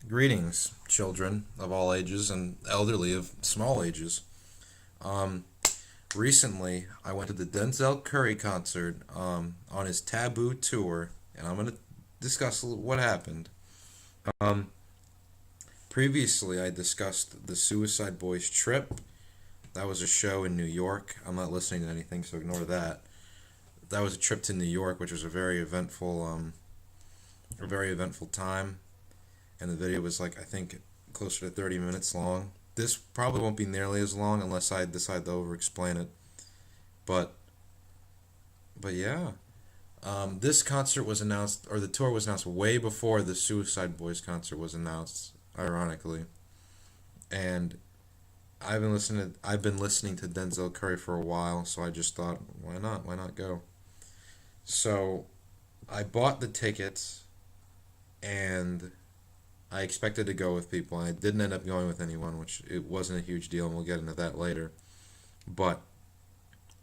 Greetings, children of all ages and elderly of small ages. Um, Recently, I went to the Denzel Curry concert on his TABOO tour, and I'm going to discuss what happened. Um, Previously, I discussed the Suicide Boys trip. That was a show in New York. I'm not listening to anything, so ignore that. That was a trip to New York, which was a very eventful time. And the video was like I think closer to 30 minutes long. This probably won't be nearly as long unless I decide to over explain it. But yeah, this concert was announced, or the tour was announced way before the Suicide Boys concert was announced, ironically. And I've been listening to Denzel Curry for a while, so I just thought, why not? Why not go? So I bought the tickets, and I expected to go with people. I didn't end up going with anyone, which it wasn't a huge deal, and we'll get into that later. But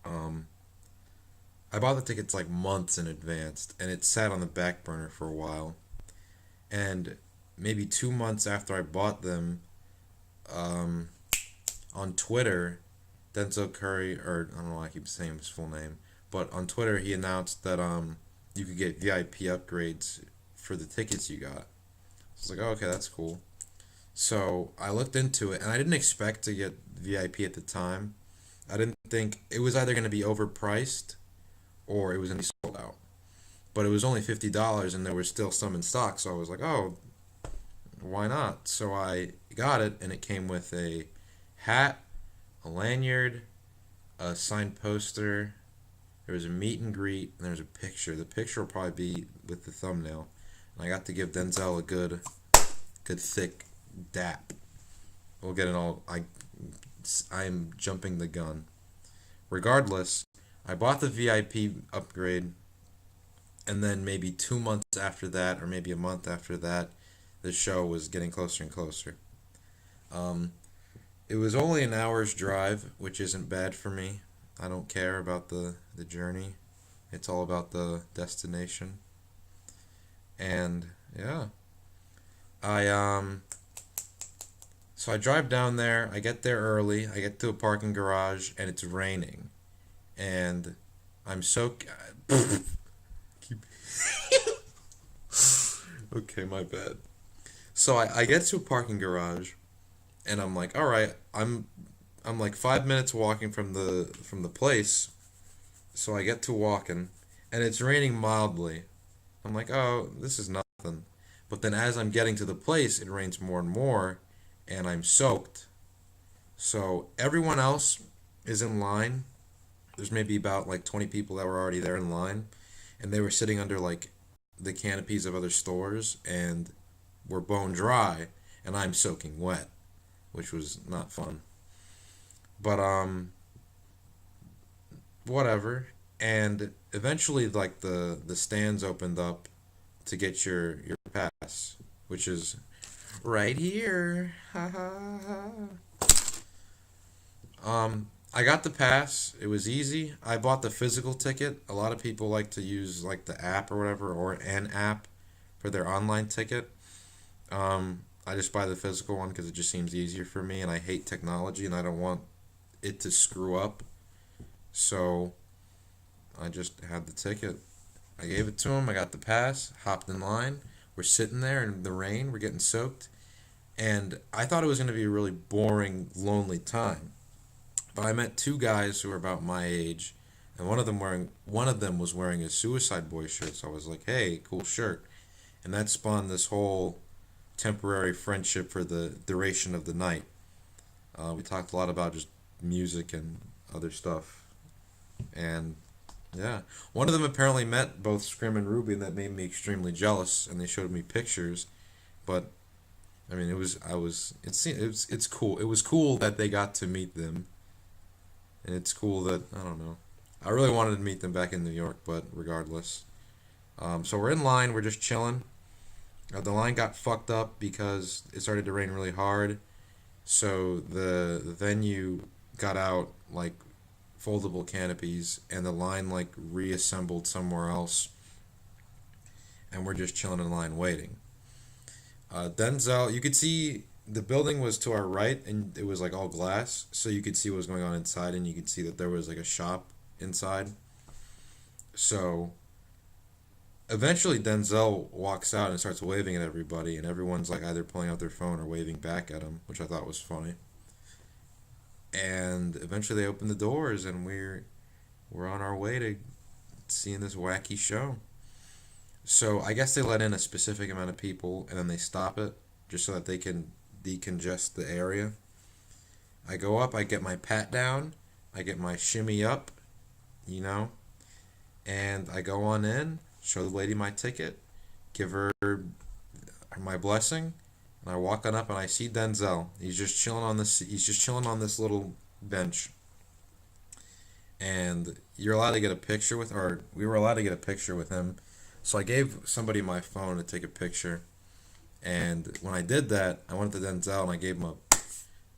um, I bought the tickets like months in advance, and it sat on the back burner for a while. And maybe 2 months after I bought them, um, on Twitter, Denzel Curry, or I don't know why I keep saying his full name, but on Twitter he announced that you could get VIP upgrades for the tickets you got. I was like, oh, okay, that's cool. So I looked into it, and I didn't expect to get VIP at the time. I didn't think it was either going to be overpriced or it was going to be sold out. But it was only $50, and there was still some in stock. So I was like, oh, why not? So I got it, and it came with a hat, a lanyard, a signed poster. There was a meet and greet, and there was a picture. The picture will probably be with the thumbnail. And I got to give Denzel a good thick dap. We'll get it all. I'm jumping the gun. Regardless, I bought the VIP upgrade, and then maybe 2 months after that, or maybe a month after that, the show was getting closer and closer. Um, it was only an hour's drive, which isn't bad for me. I don't care about the journey. It's all about the destination. And yeah, I so I drive down there. I get there early. I get to a parking garage, and it's raining, and I'm so keep okay, my bad. So I get to a parking garage, and I'm like, all right, I'm like 5 minutes walking from the place. So I get to walking, and it's raining mildly. I'm like, oh, this is nothing. But then as I'm getting to the place, it rains more and more, and I'm soaked. So everyone else is in line. There's maybe about like 20 people that were already there in line, and they were sitting under like the canopies of other stores and were bone dry, and I'm soaking wet, which was not fun. But whatever. And eventually, like the stands opened up to get your pass, which is right here. Ha ha ha. I got the pass. It was easy. I bought the physical ticket. A lot of people like to use like the app or whatever, or an app for their online ticket. I just buy the physical one because it just seems easier for me, and I hate technology, and I don't want it to screw up. So I just had the ticket. I gave it to him. I got the pass. Hopped in line. We're sitting there in the rain. We're getting soaked, and I thought it was going to be a really boring, lonely time. But I met two guys who were about my age, and one of them was wearing a Suicide Boy shirt. So I was like, "Hey, cool shirt," and that spawned this whole temporary friendship for the duration of the night. We talked a lot about just music and other stuff, and yeah, one of them apparently met both Scrim and Ruby, and that made me extremely jealous. And they showed me pictures, but I mean, it's cool. It was cool that they got to meet them, and it's cool that I don't know. I really wanted to meet them back in New York, but regardless. So we're in line. We're just chilling. The line got fucked up because it started to rain really hard. So the venue got out like foldable canopies, and the line like reassembled somewhere else, and we're just chilling in line waiting. Denzel, you could see the building was to our right, and it was like all glass, so you could see what was going on inside, and you could see that there was like a shop inside. So eventually, Denzel walks out and starts waving at everybody, and everyone's like either pulling out their phone or waving back at him, which I thought was funny. And eventually, they open the doors, and we're on our way to seeing this wacky show. So I guess they let in a specific amount of people, and then they stop it just so that they can decongest the area. I go up, I get my pat down, I get my shimmy up, you know, and I go on in, show the lady my ticket, give her my blessing, and I walk on up and I see Denzel. He's just chilling on this. He's just chilling on this little bench, and you're allowed to get a picture with, or we were allowed to get a picture with him. So I gave somebody my phone to take a picture, and when I did that, I went to Denzel and I gave him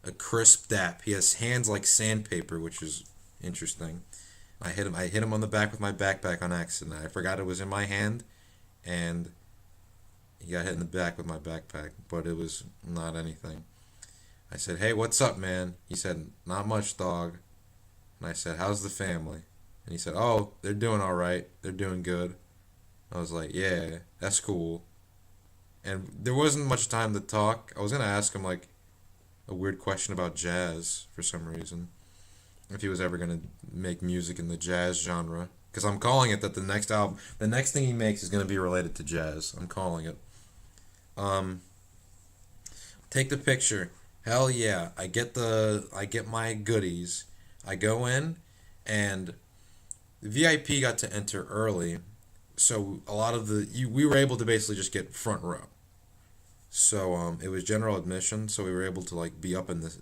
a crisp dap. He has hands like sandpaper, which is interesting. I hit him. I hit him on the back with my backpack on accident. I forgot it was in my hand, and he got hit in the back with my backpack. But it was not anything. I said, "Hey, what's up, man?" He said, "Not much, dog." And I said, "How's the family?" And he said, "Oh, they're doing all right. They're doing good." I was like, "Yeah, that's cool." And there wasn't much time to talk. I was gonna ask him like a weird question about jazz for some reason, if he was ever gonna make music in the jazz genre. Because I'm calling it that the next album, the next thing he makes is gonna be related to jazz. I'm calling it. Um, Take the picture. Hell yeah! I get my goodies. I go in, and the VIP got to enter early, so a lot of we were able to basically just get front row. So it was general admission, so we were able to like be up in the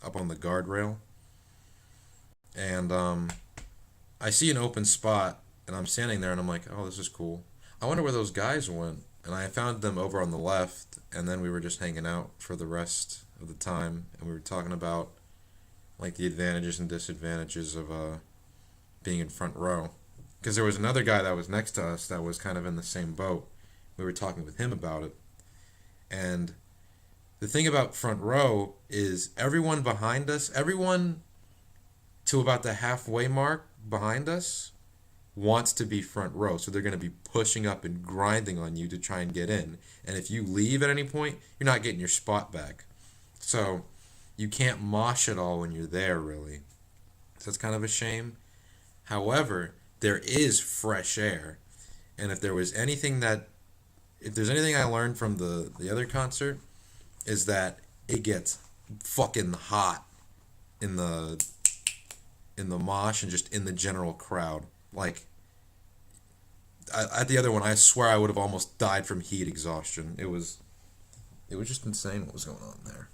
up on the guardrail, and I see an open spot, and I'm standing there, and I'm like, oh, this is cool. I wonder where those guys went, and I found them over on the left, and then we were just hanging out for the rest of the time, and we were talking about like the advantages and disadvantages of being in front row, because there was another guy that was next to us that was kind of in the same boat. We were talking with him about it, and the thing about front row is everyone behind us, everyone to about the halfway mark behind us wants to be front row. So they're going to be pushing up and grinding on you to try and get in. And if you leave at any point, you're not getting your spot back. So you can't mosh at all when you're there, really. So it's kind of a shame. However, there is fresh air. And if there's anything I learned from the other concert, is that it gets fucking hot in the mosh and just in the general crowd. Like at the other one, I swear I would have almost died from heat exhaustion. It was just insane what was going on there.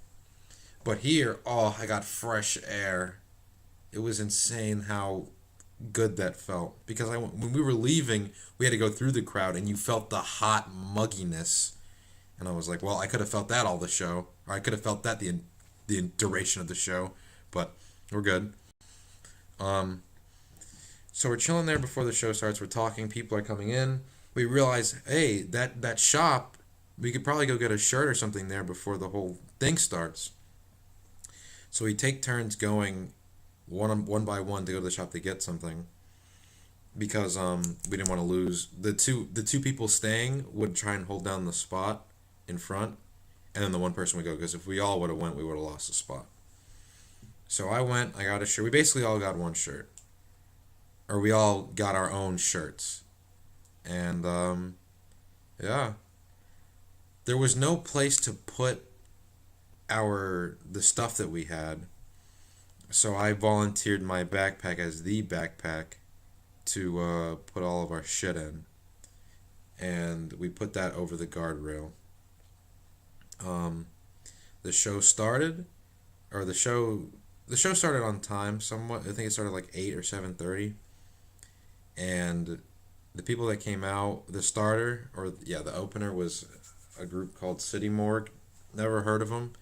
But here, oh, I got fresh air. It was insane how good that felt, because when we were leaving, we had to go through the crowd, and you felt the hot mugginess, and I was like, well, I could have felt that all the show, or I could have felt that the duration of the show, but we're good. Um, so we're chilling there before the show starts. We're talking. People are coming in. We realize, hey, that shop, we could probably go get a shirt or something there before the whole thing starts. So we take turns going one by one to go to the shop to get something, because we didn't want to lose. The two people staying would try and hold down the spot in front, and then the one person would go, because if we all would have went, we would have lost the spot. So I went, I got a shirt. We basically all got one shirt, or we all got our own shirts, and yeah, there was no place to put the stuff that we had. So I volunteered my backpack as the backpack to put all of our shit in, and we put that over the guardrail. Um, the show started, or the show started on time somewhat. I think it started like 8 or 7:30, and the people that came out, the opener was a group called City Morgue. Never heard of them.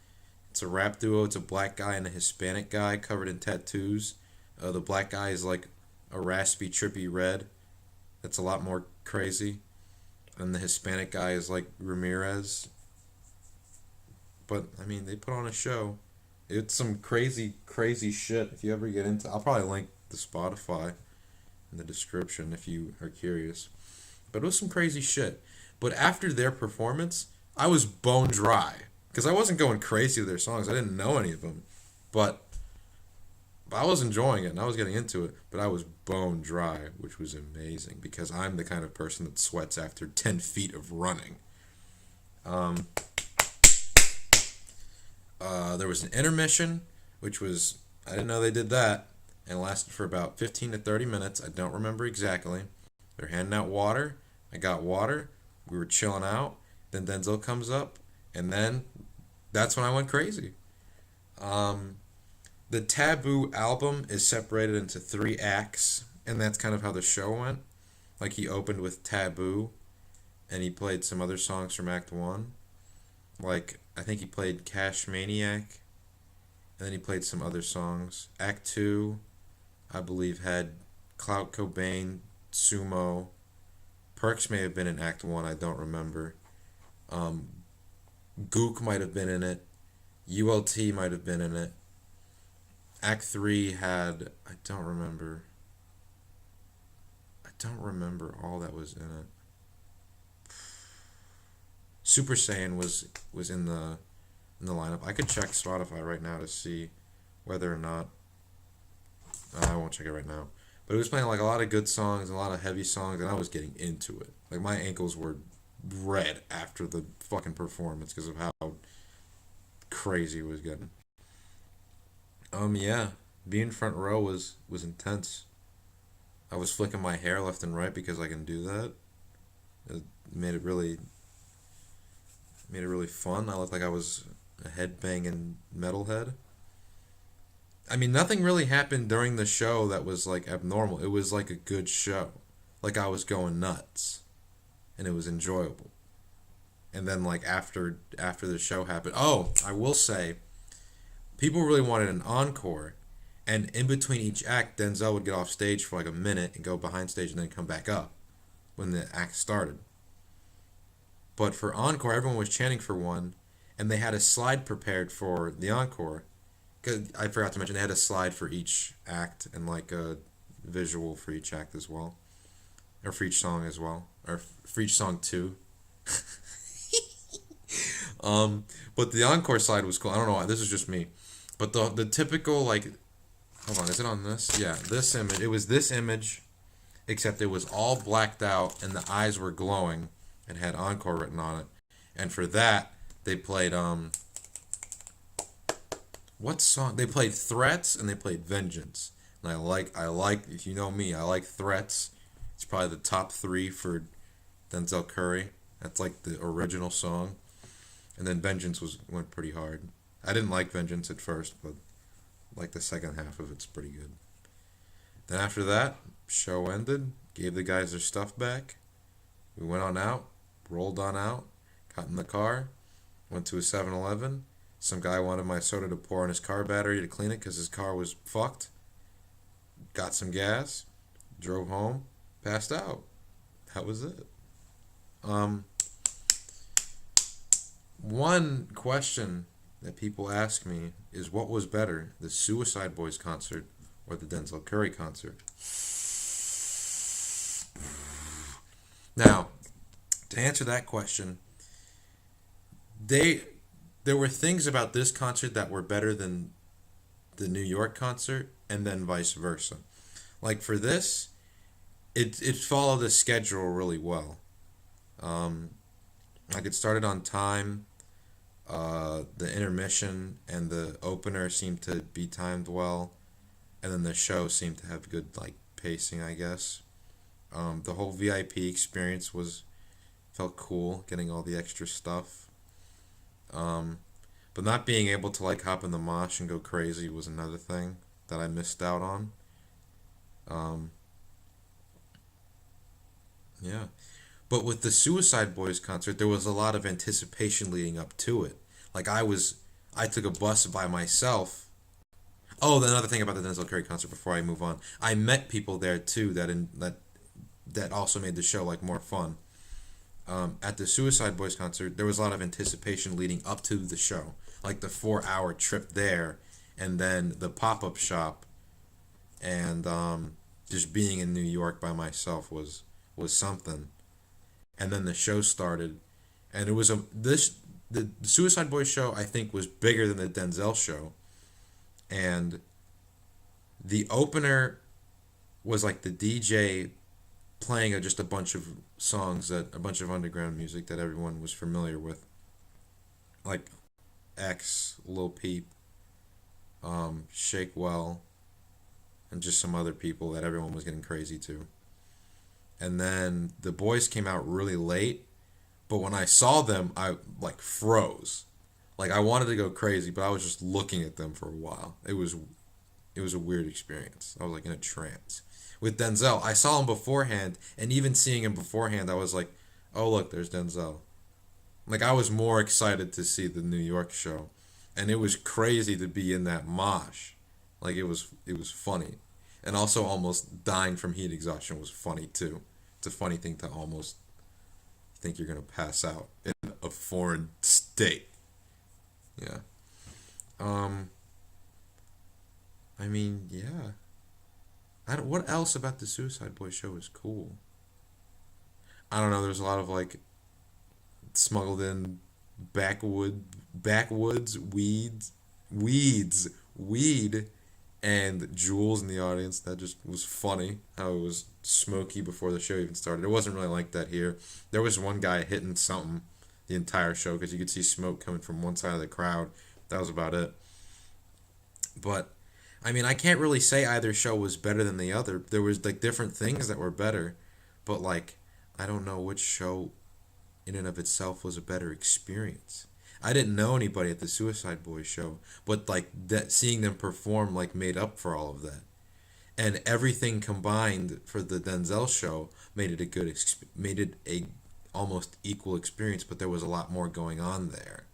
It's a rap duo. It's a black guy and a Hispanic guy covered in tattoos. The black guy is like a raspy, trippy red. That's a lot more crazy. And the Hispanic guy is like Ramirez. But I mean, they put on a show. It's some crazy, crazy shit. If you ever get into, I'll probably link the Spotify in the description if you are curious. But it was some crazy shit. But after their performance, I was bone dry because I wasn't going crazy with their songs. I didn't know any of them, but I was enjoying it and I was getting into it. But I was bone dry, which was amazing because I'm the kind of person that sweats after 10 feet of running. Um, there was an intermission, which was I didn't know they did that, and it lasted for about 15 to 30 minutes. I don't remember exactly. They're handing out water. I got water. We were chilling out. Then Denzel comes up, and then that's when I went crazy. Um, the TABOO album is separated into 3 acts, and that's kind of how the show went. Like he opened with TABOO, and he played some other songs from Act One. Like I think he played Cash Maniac, and then he played some other songs. Act Two, I believe, had Clout Cobain, Sumo. Perks may have been in Act One. I don't remember. Um, Gook might have been in it. ULT might have been in it. Act Three had I don't remember. I don't remember all that was in it. Super Saiyan was in the lineup. I could check Spotify right now to see whether or not I won't check it right now. But it was playing like a lot of good songs, a lot of heavy songs, and I was getting into it. Like my ankles were red after the fucking performance because of how crazy it was getting. Yeah, being front row was intense. I was flicking my hair left and right because I can do that. It made it really made it really fun. I looked like I was a headbanging metalhead. I mean, nothing really happened during the show that was like abnormal. It was like a good show. Like I was going nuts, and it was enjoyable. And then like after the show happened, oh, I will say, people really wanted an encore, and in between each act, Denzel would get off stage for like a minute and go behind stage and then come back up when the act started. But for encore, everyone was chanting for one, and they had a slide prepared for the encore. 'Cause I forgot to mention they had a slide for each act and like a visual for each act as well, or for each song as well, or for each song too. But the encore slide was cool. I don't know why. This is just me, but the typical like, hold on, is it on this? Yeah, this image. It was this image, except it was all blacked out and the eyes were glowing and had encore written on it. And for that, they played what song? They played Threats and they played Vengeance. And I like if you know me, I like Threats. It's probably the top 3 for Denzel Curry. That's like the original song. And then Vengeance went pretty hard. I didn't like Vengeance at first, but like the second half of it's pretty good. Then after that, show ended, gave the guys their stuff back. We went on out, rolled on out, got in the car, went to a 7-Eleven. Some guy wanted my soda to pour on his car battery to clean it because his car was fucked. Got some gas, drove home, passed out. That was it. Um, One question that people ask me is what was better, the Suicide Boys concert or the Denzel Curry concert? Now, to answer that question, they there were things about this concert that were better than the New York concert, and then vice versa. Like for this, it followed the schedule really well. Um, like it started on time. The intermission and the opener seemed to be timed well, and then the show seemed to have good like pacing, I guess. The whole VIP experience was felt cool, getting all the extra stuff. Um, but not being able to like hop in the mosh and go crazy was another thing that I missed out on. Um, yeah. But with the Suicide Boys concert, there was a lot of anticipation leading up to it. Like I took a bus by myself. Oh, another thing about the Denzel Curry concert before I move on, I met people there too that also made the show like more fun. at the Suicide Boys concert, there was a lot of anticipation leading up to the show, like the 4 hour trip there, and then the pop up shop, and just being in New York by myself was something. And then the show started, and it was the Suicide Boys show I think was bigger than the Denzel show, and the opener was like the DJ playing just a bunch of songs, that a bunch of underground music that everyone was familiar with, like X, Lil Peep, Shake Well, and just some other people that everyone was getting crazy to. And then the boys came out really late, but when I saw them, I like froze. Like I wanted to go crazy, but I was just looking at them for a while. It was a weird experience. I was like in a trance. With Denzel, I saw him beforehand, and even seeing him beforehand, I was like, "Oh look, there's Denzel." Like I was more excited to see the New York show, and it was crazy to be in that mosh. Like it was funny, and also almost dying from heat exhaustion was funny too. It's a funny thing to almost think you're gonna pass out in a foreign state. Yeah. Um. I mean, yeah. What else about the Suicide Boys show is cool? I don't know. There's a lot of like smuggled in backwoods weed, and Jules in the audience. That just was funny. How it was smoky before the show even started. It wasn't really like that here. There was one guy hitting something the entire show because you could see smoke coming from one side of the crowd. That was about it. But I mean, I can't really say either show was better than the other. There was like different things that were better, but like I don't know which show in and of itself was a better experience. I didn't know anybody at the Suicide Boys show, but like that seeing them perform like made up for all of that. And everything combined for the Denzel show made it a almost equal experience, but there was a lot more going on there.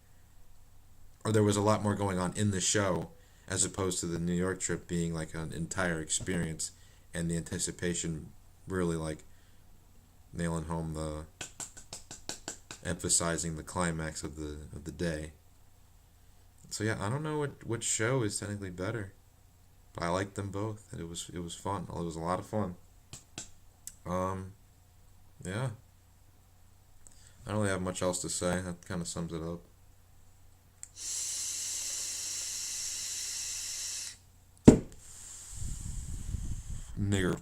Or there was a lot more going on in the show as opposed to the New York trip being like an entire experience, and the anticipation really like nailing home the emphasizing the climax of the day. So yeah, I don't know what show is technically better, but I liked them both, and it was fun. It was a lot of fun. Um, yeah, I don't really have much else to say. That kind of sums it up. Nigger.